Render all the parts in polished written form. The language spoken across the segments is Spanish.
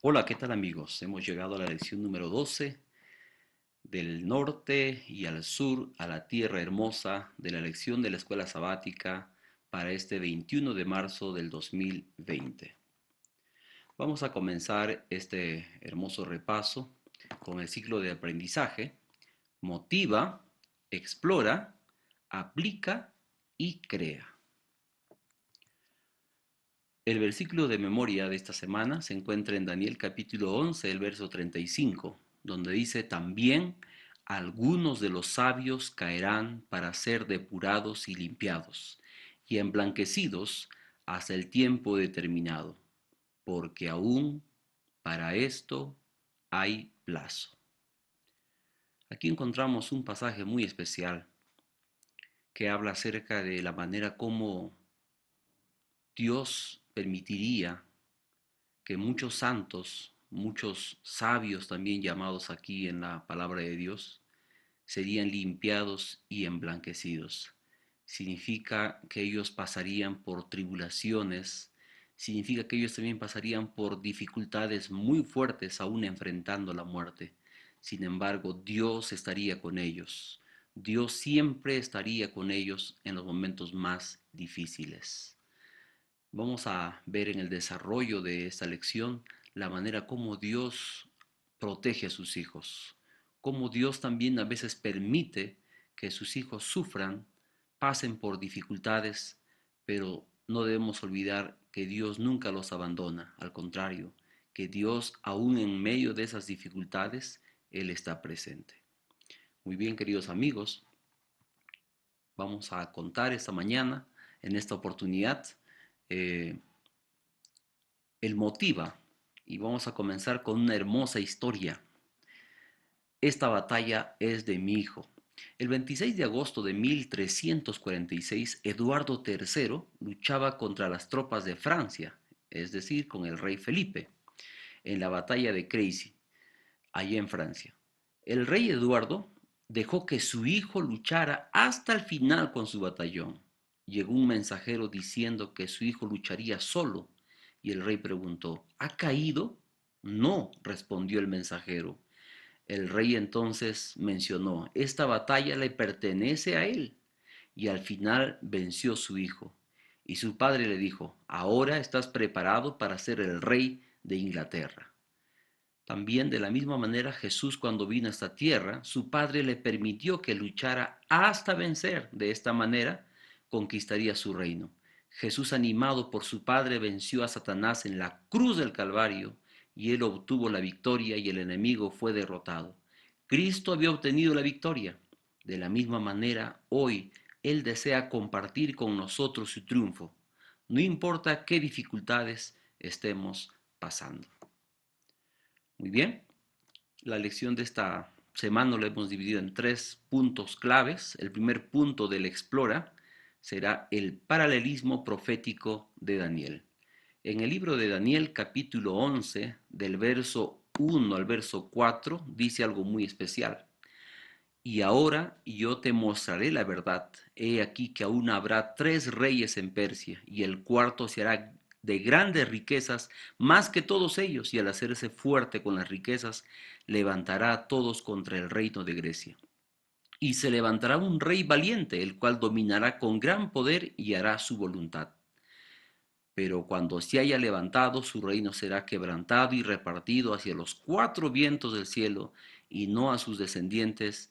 Hola, ¿qué tal amigos? Hemos llegado a la lección número 12 del norte y al sur, a la tierra hermosa de la lección de la escuela sabática para este 21 de marzo del 2020. Vamos a comenzar este hermoso repaso con el ciclo de aprendizaje. Motiva, explora, aplica y crea. El versículo de memoria de esta semana se encuentra en Daniel capítulo 11, el verso 35, donde dice: también algunos de los sabios caerán para ser depurados y limpiados, y emblanquecidos hasta el tiempo determinado, porque aún para esto hay plazo. Aquí encontramos un pasaje muy especial que habla acerca de la manera como Dios permitiría que muchos santos, muchos sabios también llamados aquí en la palabra de Dios, serían limpiados y emblanquecidos. Significa que ellos pasarían por tribulaciones, significa que ellos también pasarían por dificultades muy fuertes aún enfrentando la muerte. Sin embargo, Dios estaría con ellos. Dios siempre estaría con ellos en los momentos más difíciles. Vamos a ver en el desarrollo de esta lección la manera como Dios protege a sus hijos, cómo Dios también a veces permite que sus hijos sufran, pasen por dificultades, pero no debemos olvidar que Dios nunca los abandona, al contrario, que Dios aún en medio de esas dificultades, Él está presente. Muy bien, queridos amigos, vamos a contar esta mañana, en esta oportunidad, eh, el motiva, y vamos a comenzar con una hermosa historia. Esta batalla es de mi hijo. El 26 de agosto de 1346, Eduardo III luchaba contra las tropas de Francia, es decir, con el rey Felipe, en la batalla de Crécy, allá en Francia. El rey Eduardo dejó que su hijo luchara hasta el final con su batallón. Llegó un mensajero diciendo que su hijo lucharía solo, y el rey preguntó: ¿ha caído? No, respondió el mensajero. El rey entonces mencionó: esta batalla le pertenece a él. Y al final venció su hijo. Y su padre le dijo: ahora estás preparado para ser el rey de Inglaterra. También de la misma manera Jesús, cuando vino a esta tierra, su Padre le permitió que luchara hasta vencer. De esta manera conquistaría su reino. Jesús, animado por su Padre, venció a Satanás en la cruz del Calvario, y él obtuvo la victoria y el enemigo fue derrotado. Cristo había obtenido la victoria. De la misma manera, hoy Él desea compartir con nosotros su triunfo, no importa qué dificultades estemos pasando. Muy bien, la lección de esta semana la hemos dividido en 3 puntos claves. El primer punto del Explora será el paralelismo profético de Daniel. En el libro de Daniel, capítulo 11, del verso 1 al verso 4, dice algo muy especial. Y ahora yo te mostraré la verdad. He aquí que aún habrá 3 reyes en Persia, y el cuarto se hará de grandes riquezas más que todos ellos, y al hacerse fuerte con las riquezas, levantará a todos contra el reino de Grecia. Y se levantará un rey valiente, el cual dominará con gran poder y hará su voluntad. Pero cuando se haya levantado, su reino será quebrantado y repartido hacia los 4 vientos del cielo, y no a sus descendientes,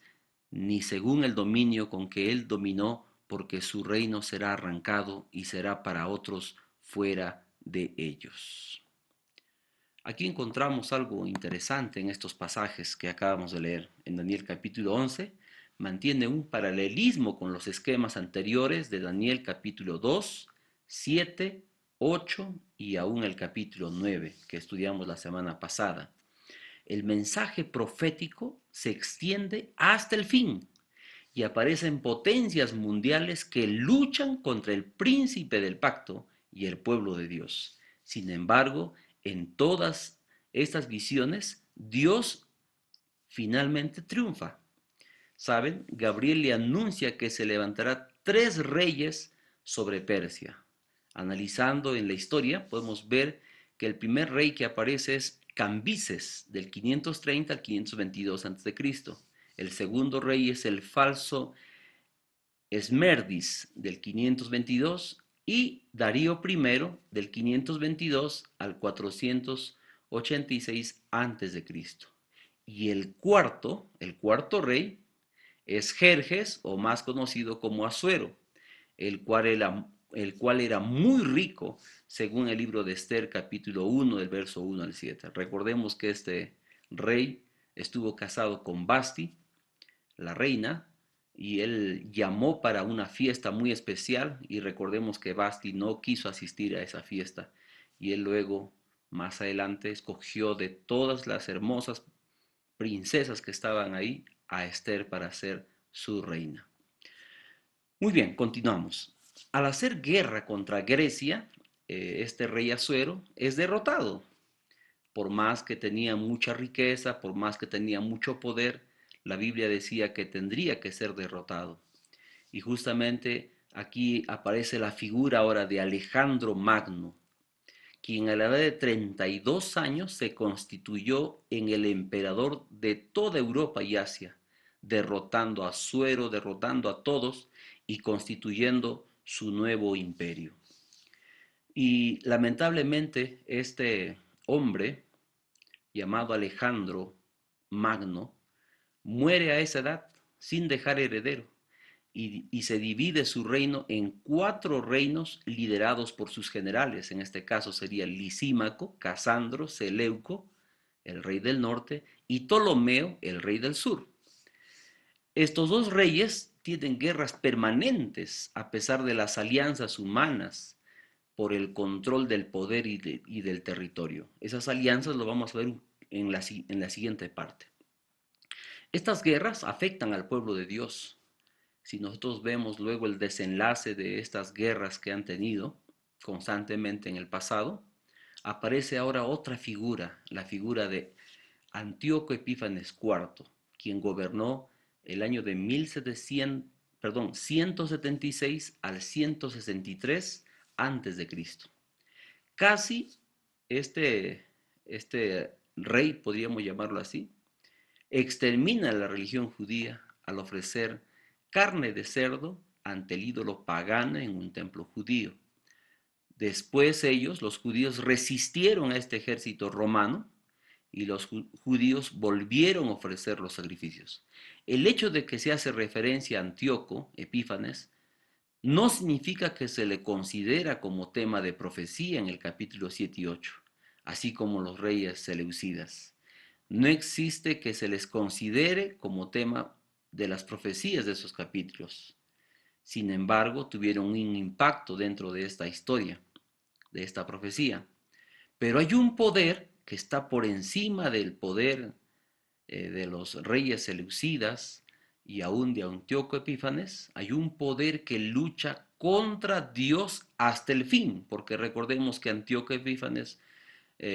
ni según el dominio con que él dominó, porque su reino será arrancado y será para otros fuera de ellos. Aquí encontramos algo interesante en estos pasajes que acabamos de leer. En Daniel capítulo 11 mantiene un paralelismo con los esquemas anteriores de Daniel capítulo 2, 7, 8 y aún el capítulo 9 que estudiamos la semana pasada. El mensaje profético se extiende hasta el fin y aparecen potencias mundiales que luchan contra el príncipe del pacto y el pueblo de Dios. Sin embargo, en todas estas visiones, Dios finalmente triunfa. ¿Saben? Gabriel le anuncia que se levantará 3 reyes sobre Persia. Analizando en la historia, podemos ver que el primer rey que aparece es Cambises, del 530 al 522 a.C. El segundo rey es el falso Esmerdis, del 522, y Darío I, del 522 al 486 a.C. Y el cuarto rey, es Jerjes, o más conocido como Asuero, el cual era muy rico, según el libro de Esther, capítulo 1, del verso 1 al 7. Recordemos que este rey estuvo casado con Basti, la reina, y él llamó para una fiesta muy especial, y recordemos que Basti no quiso asistir a esa fiesta, y él luego, más adelante, escogió de todas las hermosas princesas que estaban ahí a Esther para ser su reina. Muy bien, continuamos. Al hacer guerra contra Grecia, este rey Asuero es derrotado. Por más que tenía mucha riqueza, por más que tenía mucho poder, la Biblia decía que tendría que ser derrotado. Y justamente aquí aparece la figura ahora de Alejandro Magno, quien a la edad de 32 años se constituyó en el emperador de toda Europa y Asia, derrotando a Suero, derrotando a todos y constituyendo su nuevo imperio. Y lamentablemente este hombre, llamado Alejandro Magno, muere a esa edad sin dejar heredero, y se divide su reino en 4 reinos liderados por sus generales. En este caso sería Lisímaco, Casandro, Seleuco, el rey del norte, y Ptolomeo, el rey del sur. Estos 2 reyes tienen guerras permanentes a pesar de las alianzas humanas por el control del poder y del territorio. Esas alianzas lo vamos a ver en la siguiente parte. Estas guerras afectan al pueblo de Dios. Si nosotros vemos luego el desenlace de estas guerras que han tenido constantemente en el pasado, aparece ahora otra figura, la figura de Antíoco Epífanes IV, quien gobernó el año de 176 al 163 antes de Cristo. Casi este rey, podríamos llamarlo así, extermina la religión judía al ofrecer carne de cerdo ante el ídolo pagano en un templo judío. Después ellos, los judíos, resistieron a este ejército romano, y los judíos volvieron a ofrecer los sacrificios. El hecho de que se hace referencia a Antíoco Epífanes no significa que se le considera como tema de profecía en el capítulo 7 y 8, así como los reyes seleucidas. No existe que se les considere como tema de las profecías de esos capítulos. Sin embargo, tuvieron un impacto dentro de esta historia, de esta profecía. Pero hay un poder que está por encima del poder de los reyes seleucidas y aún de Antíoco Epífanes. Hay un poder que lucha contra Dios hasta el fin, porque recordemos que Antíoco Epífanes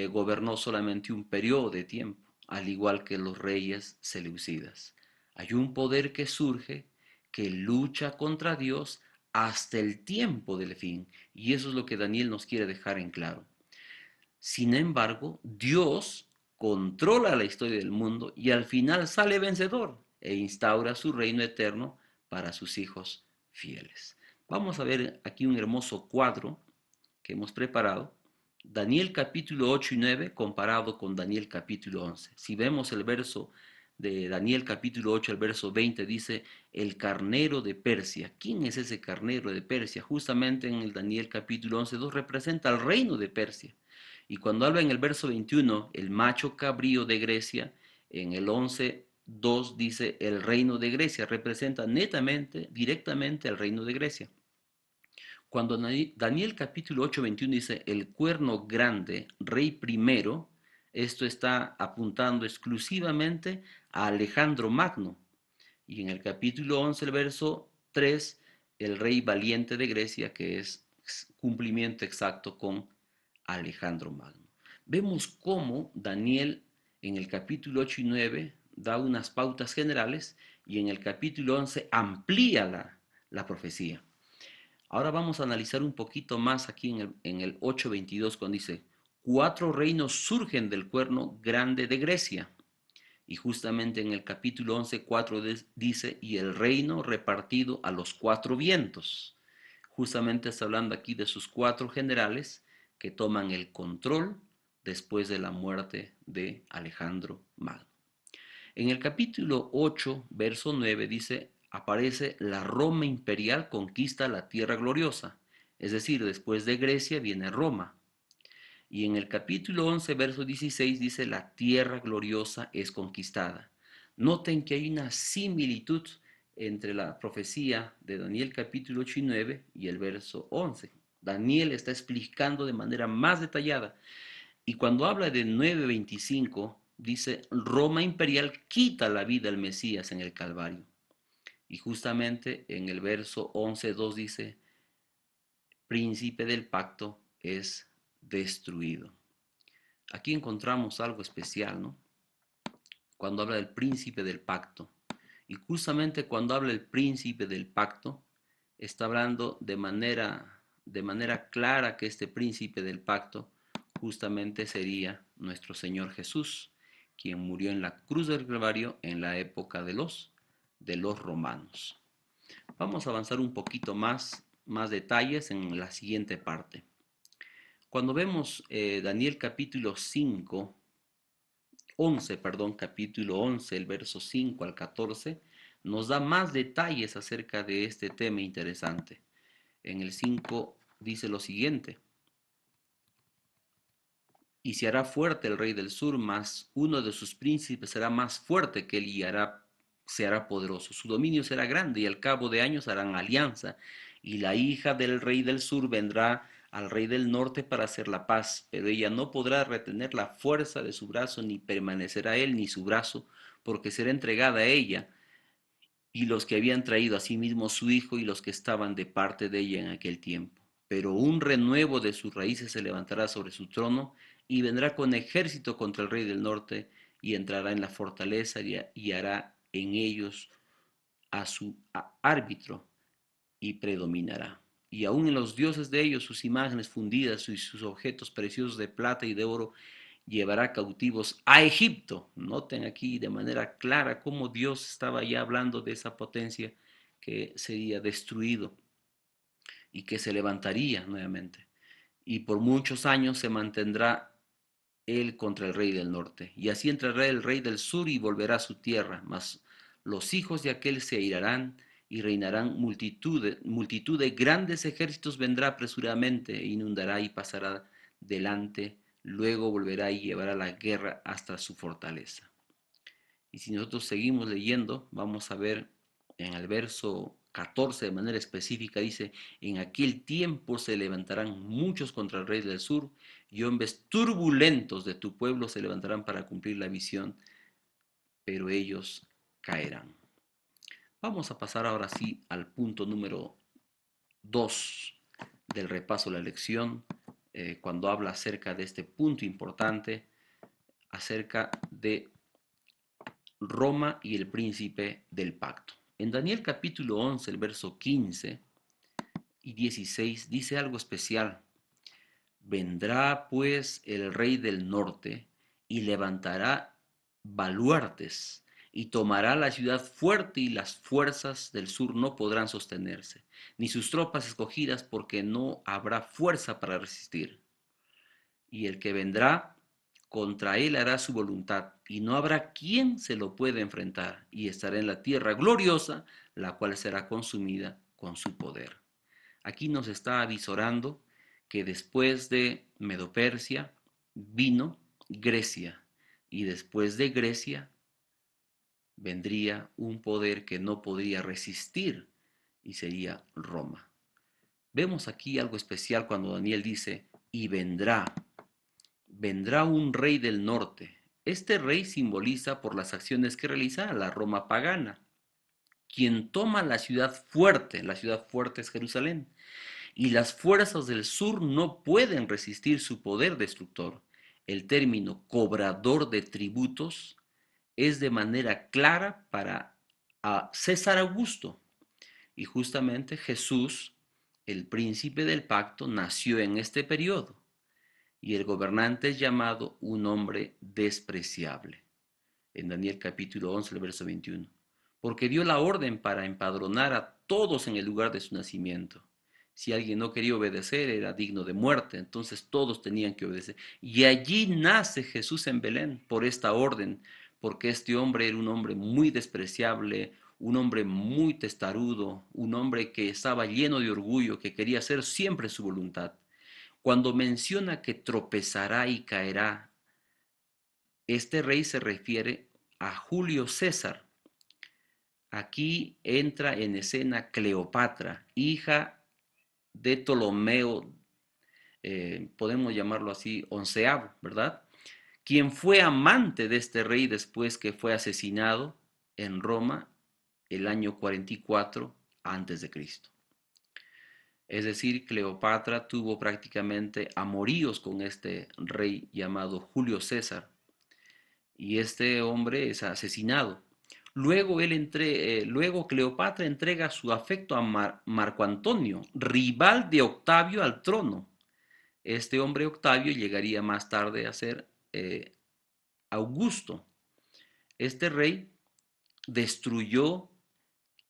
gobernó solamente un periodo de tiempo, al igual que los reyes seleucidas. Hay un poder que surge, que lucha contra Dios hasta el tiempo del fin, y eso es lo que Daniel nos quiere dejar en claro. Sin embargo, Dios controla la historia del mundo y al final sale vencedor e instaura su reino eterno para sus hijos fieles. Vamos a ver aquí un hermoso cuadro que hemos preparado. Daniel capítulo 8 y 9 comparado con Daniel capítulo 11. Si vemos el verso de Daniel capítulo 8 al verso 20, dice el carnero de Persia. ¿Quién es ese carnero de Persia? Justamente en el Daniel capítulo 11, 2 representa al reino de Persia. Y cuando habla en el verso 21, el macho cabrío de Grecia, en el 11, 2 dice el reino de Grecia, representa netamente, directamente al reino de Grecia. Cuando Daniel capítulo 8, 21 dice el cuerno grande, rey primero, esto está apuntando exclusivamente a Alejandro Magno. Y en el capítulo 11, el verso 3, el rey valiente de Grecia, que es cumplimiento exacto con Alejandro Magno. Vemos cómo Daniel en el capítulo 8 y 9 da unas pautas generales, y en el capítulo 11 amplía la profecía. Ahora vamos a analizar un poquito más aquí en el 8:22, cuando dice, 4 reinos surgen del cuerno grande de Grecia. Y justamente en el capítulo 11, 4 dice, y el reino repartido a los 4 vientos. Justamente está hablando aquí de sus 4 generales que toman el control después de la muerte de Alejandro Magno. En el capítulo 8, verso 9 dice, aparece la Roma imperial conquista la tierra gloriosa. Es decir, después de Grecia viene Roma. Y en el capítulo 11, verso 16 dice, la tierra gloriosa es conquistada. Noten que hay una similitud entre la profecía de Daniel capítulo 8 y 9 y el verso 11. Daniel está explicando de manera más detallada. Y cuando habla de 9:25, dice, Roma imperial quita la vida al Mesías en el Calvario. Y justamente en el verso 11:2 dice, príncipe del pacto es destruido. Aquí encontramos algo especial, ¿no? Cuando habla del príncipe del pacto. Y justamente cuando habla el príncipe del pacto, está hablando de manera clara que este príncipe del pacto justamente sería nuestro Señor Jesús, quien murió en la cruz del Calvario en la época de los romanos. Vamos a avanzar un poquito más detalles en la siguiente parte. Cuando vemos Daniel capítulo 5, 11, perdón, capítulo 11, el verso 5 al 14, nos da más detalles acerca de este tema interesante. En el 5 dice lo siguiente: y se hará fuerte el rey del sur, mas uno de sus príncipes será más fuerte que él y se hará poderoso. Su dominio será grande y al cabo de años harán alianza. Y la hija del rey del sur vendrá al rey del norte para hacer la paz, pero ella no podrá retener la fuerza de su brazo, ni permanecerá él ni su brazo, porque será entregada a ella y los que habían traído a sí mismo su hijo y los que estaban de parte de ella en aquel tiempo. Pero un renuevo de sus raíces se levantará sobre su trono y vendrá con ejército contra el rey del norte y entrará en la fortaleza y hará en ellos a su árbitro y predominará. Y aún en los dioses de ellos, sus imágenes fundidas y sus objetos preciosos de plata y de oro, llevará cautivos a Egipto. Noten aquí de manera clara cómo Dios estaba ya hablando de esa potencia que sería destruido y que se levantaría nuevamente. Y por muchos años se mantendrá él contra el rey del norte. Y así entrará el rey del sur y volverá a su tierra. Mas los hijos de aquel se airarán y reinarán multitud de grandes ejércitos vendrá apresuradamente e inundará y pasará delante, luego volverá y llevará la guerra hasta su fortaleza. Y si nosotros seguimos leyendo, vamos a ver en el verso 14 de manera específica, dice, en aquel tiempo se levantarán muchos contra el rey del sur y hombres turbulentos de tu pueblo se levantarán para cumplir la visión, pero ellos caerán. Vamos a pasar ahora sí al punto número 2 del repaso de la lección, cuando habla acerca de este punto importante, acerca de Roma y el príncipe del pacto. En Daniel capítulo 11, el verso 15 y 16 dice algo especial. Vendrá pues el rey del norte y levantará baluartes y tomará la ciudad fuerte y las fuerzas del sur no podrán sostenerse, ni sus tropas escogidas porque no habrá fuerza para resistir. Y el que vendrá contra él hará su voluntad, y no habrá quien se lo pueda enfrentar, y estará en la tierra gloriosa, la cual será consumida con su poder. Aquí nos está avisorando que después de Medopersia vino Grecia, y después de Grecia vendría un poder que no podría resistir, y sería Roma. Vemos aquí algo especial cuando Daniel dice, y vendrá un rey del norte. Este rey simboliza por las acciones que realiza la Roma pagana, quien toma la ciudad fuerte es Jerusalén, y las fuerzas del sur no pueden resistir su poder destructor. El término cobrador de tributos es de manera clara para César Augusto, y justamente Jesús, el príncipe del pacto, nació en este periodo. y el gobernante es llamado un hombre despreciable. En Daniel capítulo 11, el verso 21. Porque dio la orden para empadronar a todos en el lugar de su nacimiento. Si alguien no quería obedecer, era digno de muerte, entonces todos tenían que obedecer. Y allí nace Jesús en Belén por esta orden, porque este hombre era un hombre muy despreciable, un hombre muy testarudo, un hombre que estaba lleno de orgullo, que quería hacer siempre su voluntad. Cuando menciona que tropezará y caerá, este rey se refiere a Julio César. Aquí entra en escena Cleopatra, hija de Ptolomeo, podemos llamarlo así, onceavo, ¿verdad? Quien fue amante de este rey después que fue asesinado en Roma el año 44 antes de Cristo. Es decir, Cleopatra tuvo prácticamente amoríos con este rey llamado Julio César y este hombre es asesinado. Luego Cleopatra entrega su afecto a Marco Antonio, rival de Octavio al trono. Este hombre Octavio llegaría más tarde a ser Augusto. Este rey destruyó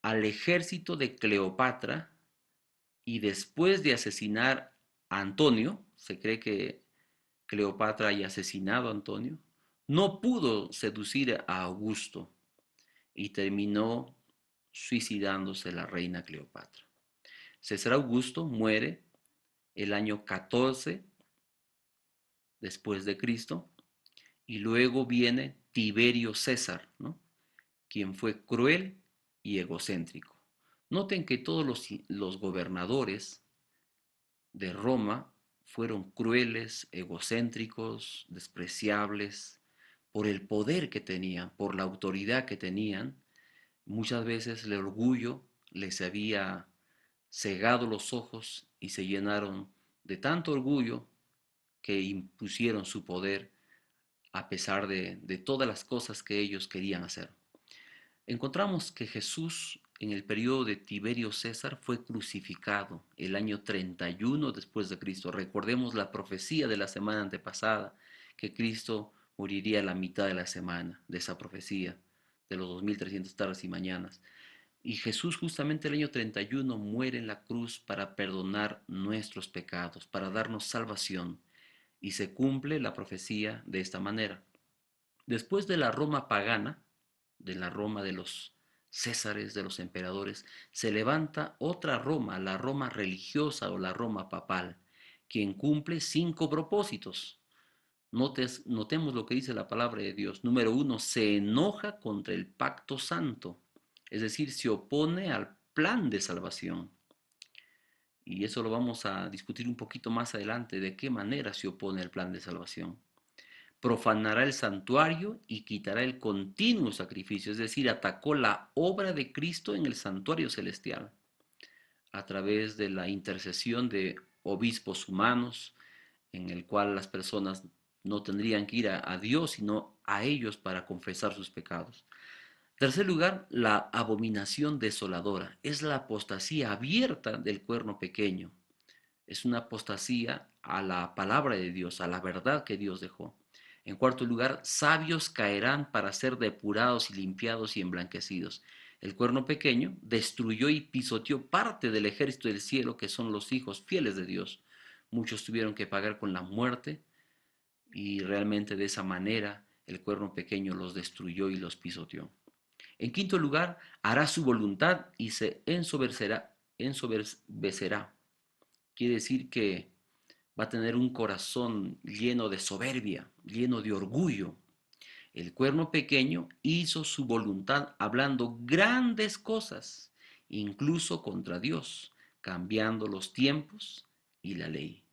al ejército de Cleopatra y después de asesinar a Antonio, se cree que Cleopatra haya asesinado a Antonio, no pudo seducir a Augusto y terminó suicidándose la reina Cleopatra. César Augusto muere el año 14 después de Cristo y luego viene Tiberio César, ¿no? Quien fue cruel y egocéntrico. Noten que todos los gobernadores de Roma fueron crueles, egocéntricos, despreciables, por el poder que tenían, por la autoridad que tenían. Muchas veces el orgullo les había cegado los ojos y se llenaron de tanto orgullo que impusieron su poder a pesar de todas las cosas que ellos querían hacer. Encontramos que Jesús en el periodo de Tiberio César fue crucificado el año 31 después de Cristo. Recordemos la profecía de la semana antepasada, que Cristo moriría a la mitad de la semana de esa profecía, de los 2300 tardes y mañanas. Y Jesús justamente el año 31 muere en la cruz para perdonar nuestros pecados, para darnos salvación. Y se cumple la profecía de esta manera. Después de la Roma pagana, de la Roma de los Césares, de los emperadores, se levanta otra Roma, la Roma religiosa o la Roma papal, quien cumple 5 propósitos. Notemos lo que dice la palabra de Dios. Número 1, se enoja contra el pacto santo, es decir, se opone al plan de salvación. Y eso lo vamos a discutir un poquito más adelante, de qué manera se opone al plan de salvación. Profanará el santuario y quitará el continuo sacrificio, es decir, atacó la obra de Cristo en el santuario celestial a través de la intercesión de obispos humanos, en el cual las personas no tendrían que ir a Dios, sino a ellos para confesar sus pecados. Tercer lugar, la abominación desoladora. Es la apostasía abierta del cuerno pequeño. Es una apostasía a la palabra de Dios, a la verdad que Dios dejó. En cuarto lugar, sabios caerán para ser depurados y limpiados y emblanquecidos. El cuerno pequeño destruyó y pisoteó parte del ejército del cielo, que son los hijos fieles de Dios. Muchos tuvieron que pagar con la muerte y realmente de esa manera el cuerno pequeño los destruyó y los pisoteó. En quinto lugar, hará su voluntad y se ensoberbecerá. Quiere decir que va a tener un corazón lleno de soberbia, lleno de orgullo. El cuerno pequeño hizo su voluntad hablando grandes cosas, incluso contra Dios, cambiando los tiempos y la ley.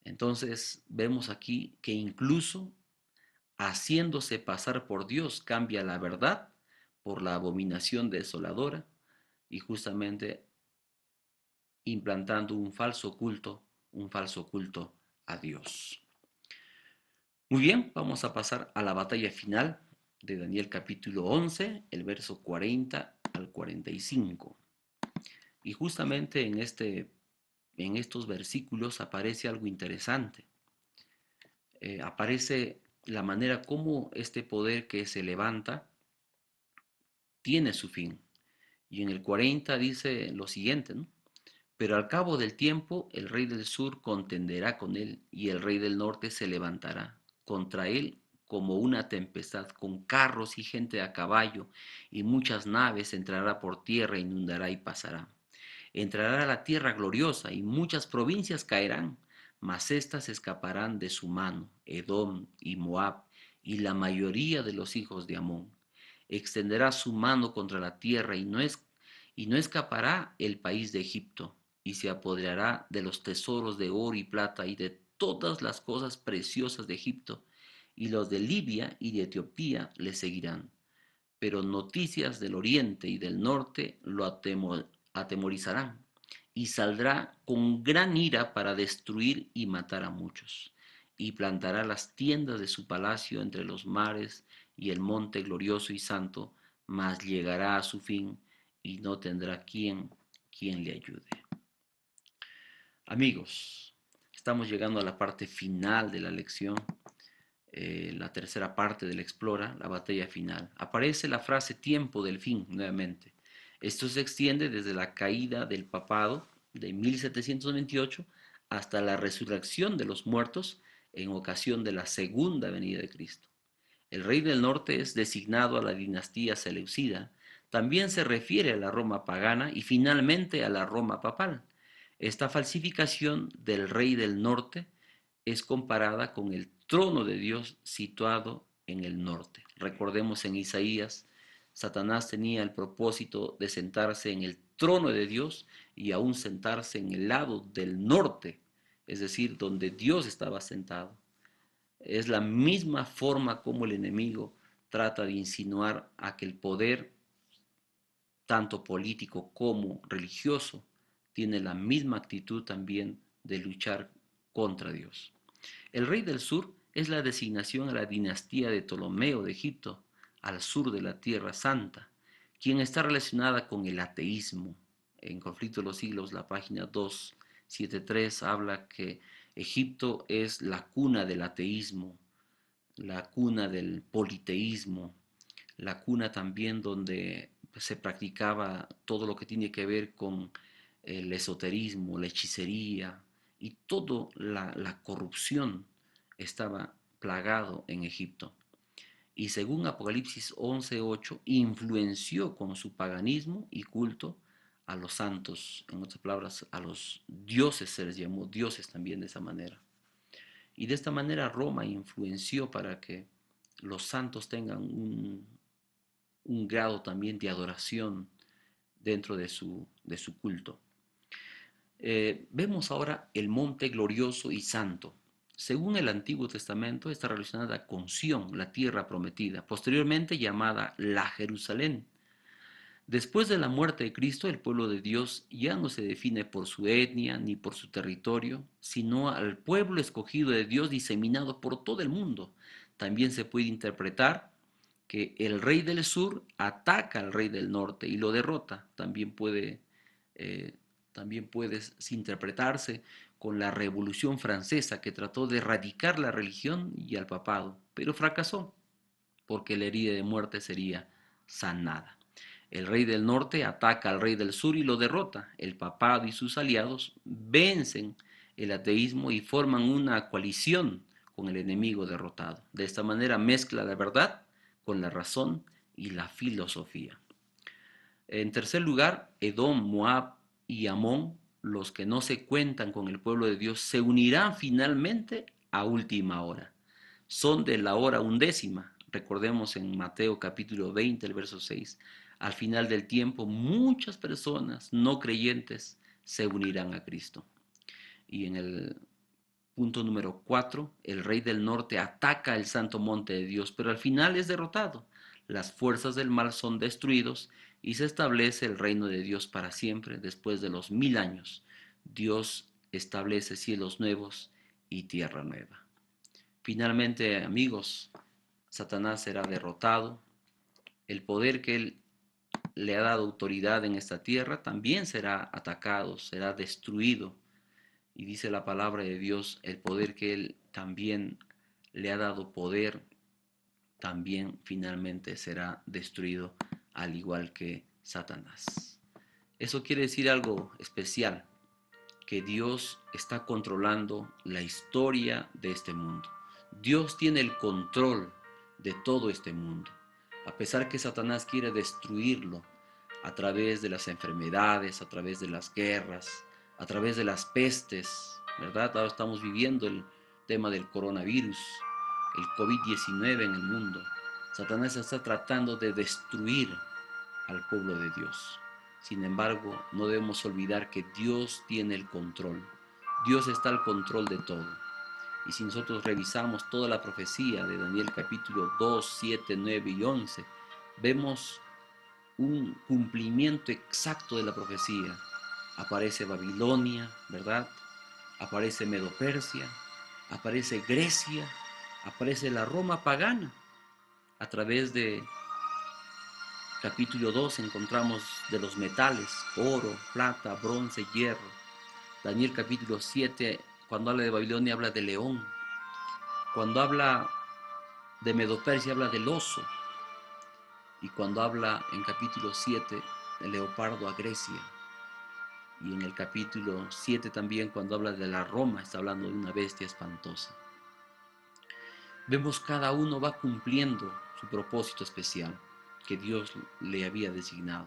Entonces vemos aquí que incluso haciéndose pasar por Dios cambia la verdad por la abominación desoladora y justamente implantando un falso culto a Dios. Muy bien, vamos a pasar a la batalla final de Daniel capítulo 11, el verso 40 al 45. Y justamente en estos versículos aparece algo interesante. aparece la manera como este poder que se levanta tiene su fin. Y en el 40 dice lo siguiente, ¿no? Pero al cabo del tiempo el rey del sur contenderá con él y el rey del norte se levantará contra él como una tempestad, con carros y gente a caballo y muchas naves entrará por tierra, inundará y pasará. Entrará a la tierra gloriosa y muchas provincias caerán, mas éstas escaparán de su mano, Edom y Moab y la mayoría de los hijos de Amón. Extenderá su mano contra la tierra y no escapará el país de Egipto, y se apoderará de los tesoros de oro y plata y de todas las cosas preciosas de Egipto, y los de Libia y de Etiopía le seguirán. Pero noticias del oriente y del norte lo atemorizarán, y saldrá con gran ira para destruir y matar a muchos, y plantará las tiendas de su palacio entre los mares y el monte glorioso y santo, mas llegará a su fin y no tendrá quien le ayude. Amigos, estamos llegando a la parte final de la lección, la tercera parte del Explora, la batalla final. Aparece la frase tiempo del fin nuevamente. Esto se extiende desde la caída del papado de 1728 hasta la resurrección de los muertos en ocasión de la segunda venida de Cristo. El rey del norte es designado a la dinastía seleucida, también se refiere a la Roma pagana y finalmente a la Roma papal. Esta falsificación del rey del norte es comparada con el trono de Dios situado en el norte. Recordemos en Isaías, Satanás tenía el propósito de sentarse en el trono de Dios y aún sentarse en el lado del norte, es decir, donde Dios estaba sentado. Es la misma forma como el enemigo trata de insinuar a que el poder, tanto político como religioso, tiene la misma actitud también de luchar contra Dios. El rey del sur es la designación a la dinastía de Ptolomeo de Egipto, al sur de la Tierra Santa, quien está relacionada con el ateísmo. En Conflicto de los Siglos, la página 273 habla que Egipto es la cuna del ateísmo, la cuna del politeísmo, la cuna también donde se practicaba todo lo que tiene que ver con el esoterismo, la hechicería y toda la corrupción estaba plagado en Egipto. Y según Apocalipsis 11:8, influenció con su paganismo y culto a los santos, en otras palabras, a los dioses, se les llamó dioses también de esa manera. Y de esta manera Roma influenció para que los santos tengan un grado también de adoración dentro de su culto. Vemos ahora el monte glorioso y santo. Según el Antiguo Testamento, está relacionada con Sión, la tierra prometida, posteriormente llamada la Jerusalén. Después de la muerte de Cristo, el pueblo de Dios ya no se define por su etnia ni por su territorio, sino al pueblo escogido de Dios diseminado por todo el mundo. También se puede interpretar que el rey del sur ataca al rey del norte y lo derrota. Eh, también puede interpretarse con la Revolución Francesa, que trató de erradicar la religión y al papado, pero fracasó, porque la herida de muerte sería sanada. El rey del norte ataca al rey del sur y lo derrota. El papado y sus aliados vencen el ateísmo y forman una coalición con el enemigo derrotado. De esta manera mezcla la verdad con la razón y la filosofía. En tercer lugar, Edom, Moab y Amón, los que no se cuentan con el pueblo de Dios, se unirán finalmente a última hora. Son de la hora undécima. Recordemos en Mateo capítulo 20, el verso 6. Al final del tiempo, muchas personas no creyentes se unirán a Cristo. Y en el punto número 4, el rey del norte ataca el santo monte de Dios, pero al final es derrotado. Las fuerzas del mal son destruidos y se establece el reino de Dios para siempre después de los 1000 años. Dios establece cielos nuevos y tierra nueva. Finalmente, amigos, Satanás será derrotado. El poder que él le ha dado autoridad en esta tierra también será atacado, será destruido. Y dice la palabra de Dios, el poder que él también le ha dado poder, también finalmente será destruido, al igual que Satanás. Eso quiere decir algo especial, que Dios está controlando la historia de este mundo. Dios tiene el control de todo este mundo. A pesar que Satanás quiere destruirlo a través de las enfermedades, a través de las guerras, a través de las pestes, ¿verdad? Ahora estamos viviendo el tema del coronavirus, el COVID-19 en el mundo. Satanás está tratando de destruir al pueblo de Dios. Sin embargo, no debemos olvidar que Dios tiene el control. Dios está al control de todo. Y si nosotros revisamos toda la profecía de Daniel capítulo 2, 7, 9 y 11, vemos un cumplimiento exacto de la profecía. Aparece Babilonia, ¿verdad? Aparece Medo-Persia, aparece Grecia, aparece la Roma pagana. A través de capítulo 2 encontramos de los metales, oro, plata, bronce, hierro. Daniel capítulo 7, cuando habla de Babilonia, habla de león. Cuando habla de Medo-Persia, habla del oso. Y cuando habla en capítulo 7, del leopardo a Grecia. Y en el capítulo 7 también, cuando habla de la Roma, está hablando de una bestia espantosa. Vemos cada uno va cumpliendo su propósito especial que Dios le había designado.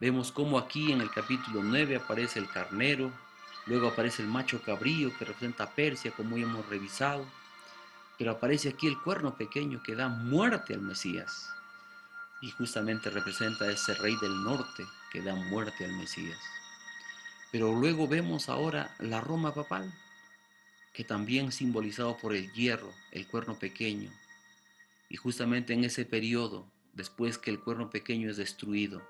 Vemos cómo aquí en el capítulo 9 aparece el carnero, luego aparece el macho cabrío que representa a Persia, como ya hemos revisado, pero aparece aquí el cuerno pequeño que da muerte al Mesías y justamente representa a ese rey del norte que da muerte al Mesías. Pero luego vemos ahora la Roma papal, que también simbolizado por el hierro, el cuerno pequeño, y justamente en ese periodo, después que el cuerno pequeño es destruido,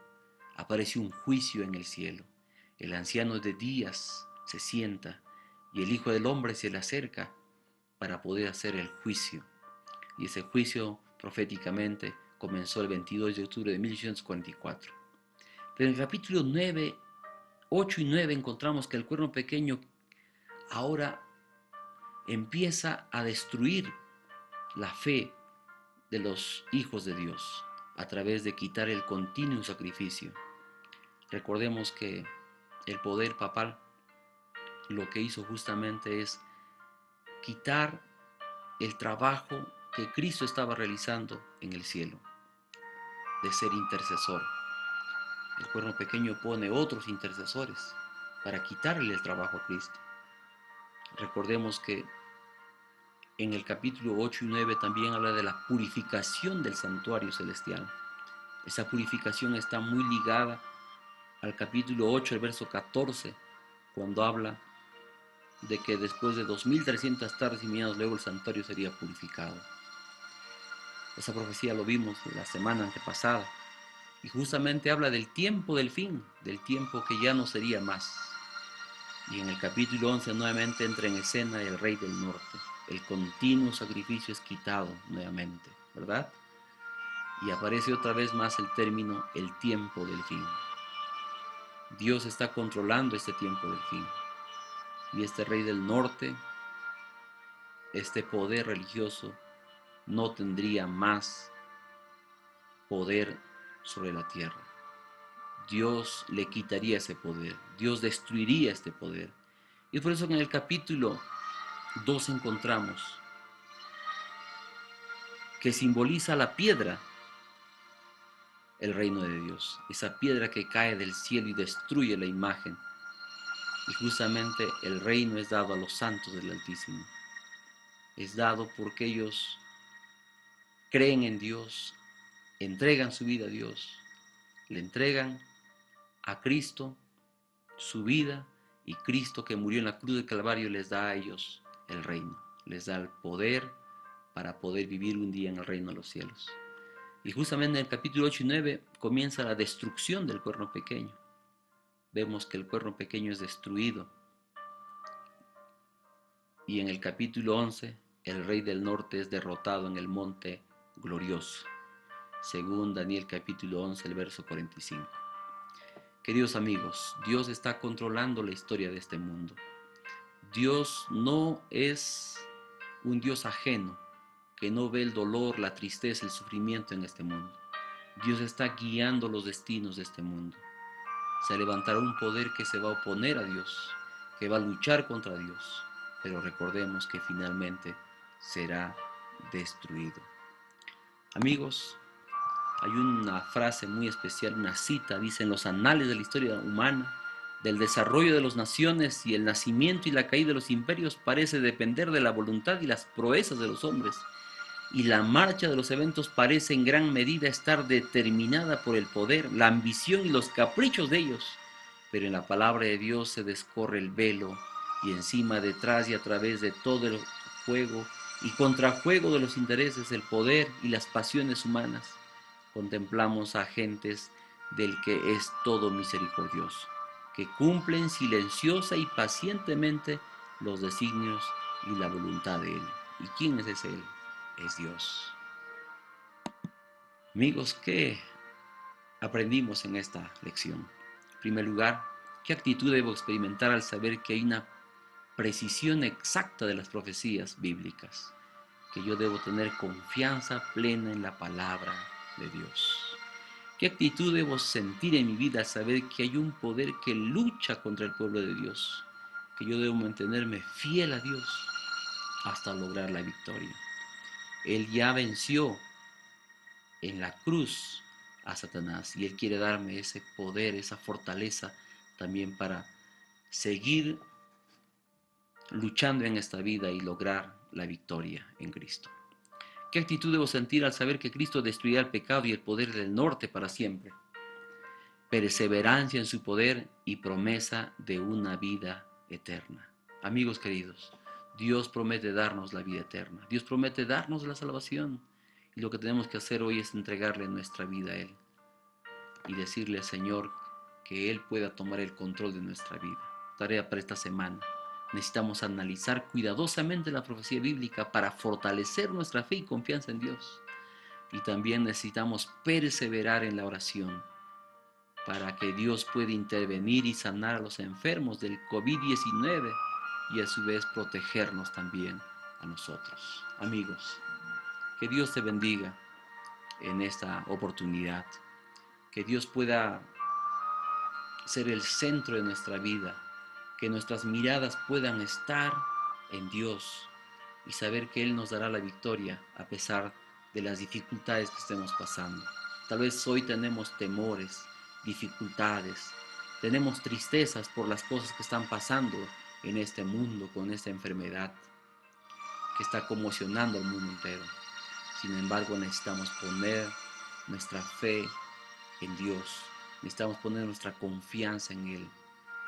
aparece un juicio en el cielo. El anciano de días se sienta y el Hijo del Hombre se le acerca para poder hacer el juicio. Y ese juicio proféticamente comenzó el 22 de octubre de 1844. Pero en el capítulo 9, 8 y 9 encontramos que el cuerno pequeño ahora empieza a destruir la fe de los hijos de Dios a través de quitar el continuo sacrificio. Recordemos que el poder papal lo que hizo justamente es quitar el trabajo que Cristo estaba realizando en el cielo, de ser intercesor. El cuerno pequeño pone otros intercesores para quitarle el trabajo a Cristo. Recordemos que en el capítulo 8 y 9 también habla de la purificación del santuario celestial. Esa purificación está muy ligada al capítulo 8, el verso 14, cuando habla de que después de 2300 tardes y mañanas luego el santuario sería purificado. Esa profecía lo vimos la semana antepasada y justamente habla del tiempo del fin, del tiempo que ya no sería más. Y en el capítulo 11 nuevamente entra en escena el rey del norte. El continuo sacrificio es quitado nuevamente, ¿verdad? Y aparece otra vez más el término el tiempo del fin. Dios está controlando este tiempo del fin. Y este rey del norte, este poder religioso, no tendría más poder sobre la tierra. Dios le quitaría ese poder, Dios destruiría este poder. Y por eso en el capítulo 2 encontramos que simboliza la piedra, el reino de Dios, esa piedra que cae del cielo y destruye la imagen. Y justamente el reino es dado a los santos del Altísimo. Es dado porque ellos creen en Dios, entregan su vida a Dios, le entregan a Cristo su vida y Cristo que murió en la cruz del Calvario les da a ellos el reino, les da el poder para poder vivir un día en el reino de los cielos. Y justamente en el capítulo 8 y 9 comienza la destrucción del cuerno pequeño. Vemos que el cuerno pequeño es destruido. Y en el capítulo 11 el rey del norte es derrotado en el monte glorioso, según Daniel capítulo 11, el verso 45. Queridos amigos, Dios está controlando la historia de este mundo. Dios no es un Dios ajeno que no ve el dolor, la tristeza, el sufrimiento en este mundo. Dios está guiando los destinos de este mundo. Se levantará un poder que se va a oponer a Dios, que va a luchar contra Dios, pero recordemos que finalmente será destruido. Amigos, hay una frase muy especial, una cita, dice: en los anales de la historia humana, del desarrollo de las naciones y el nacimiento y la caída de los imperios parece depender de la voluntad y las proezas de los hombres, y la marcha de los eventos parece en gran medida estar determinada por el poder, la ambición y los caprichos de ellos. Pero en la palabra de Dios se descorre el velo, y encima, detrás y a través de todo el juego y contrajuego de los intereses, el poder y las pasiones humanas, contemplamos a agentes del que es todo misericordioso, que cumplen silenciosa y pacientemente los designios y la voluntad de Él. ¿Y quién es ese Él? Es Dios. Amigos, ¿qué aprendimos en esta lección? En primer lugar, ¿qué actitud debo experimentar al saber que hay una precisión exacta de las profecías bíblicas? Que yo debo tener confianza plena en la palabra de Dios. ¿Qué actitud debo sentir en mi vida al saber que hay un poder que lucha contra el pueblo de Dios? Que yo debo mantenerme fiel a Dios hasta lograr la victoria. Él ya venció en la cruz a Satanás y Él quiere darme ese poder, esa fortaleza también para seguir luchando en esta vida y lograr la victoria en Cristo. ¿Qué actitud debo sentir al saber que Cristo destruirá el pecado y el poder del norte para siempre? Perseverancia en su poder y promesa de una vida eterna. Amigos queridos, Dios promete darnos la vida eterna. Dios promete darnos la salvación. Y lo que tenemos que hacer hoy es entregarle nuestra vida a Él y decirle al Señor que Él pueda tomar el control de nuestra vida. Tarea para esta semana. Necesitamos analizar cuidadosamente la profecía bíblica para fortalecer nuestra fe y confianza en Dios. Y también necesitamos perseverar en la oración para que Dios pueda intervenir y sanar a los enfermos del COVID-19 y a su vez protegernos también a nosotros. Amigos, que Dios te bendiga en esta oportunidad, que Dios pueda ser el centro de nuestra vida, que nuestras miradas puedan estar en Dios y saber que Él nos dará la victoria a pesar de las dificultades que estemos pasando. Tal vez hoy tenemos temores, dificultades, tenemos tristezas por las cosas que están pasando en este mundo con esta enfermedad que está conmocionando al mundo entero. Sin embargo, necesitamos poner nuestra fe en Dios, necesitamos poner nuestra confianza en Él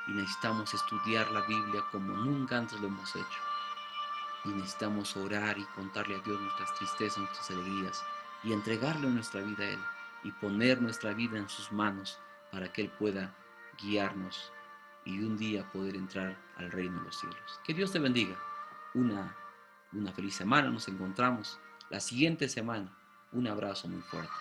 y necesitamos estudiar la Biblia como nunca antes lo hemos hecho. Y necesitamos orar y contarle a Dios nuestras tristezas, nuestras alegrías y entregarle nuestra vida a Él y poner nuestra vida en sus manos para que Él pueda guiarnos y un día poder entrar al reino de los cielos. Que Dios te bendiga. Una feliz semana. Nos encontramos la siguiente semana. Un abrazo muy fuerte.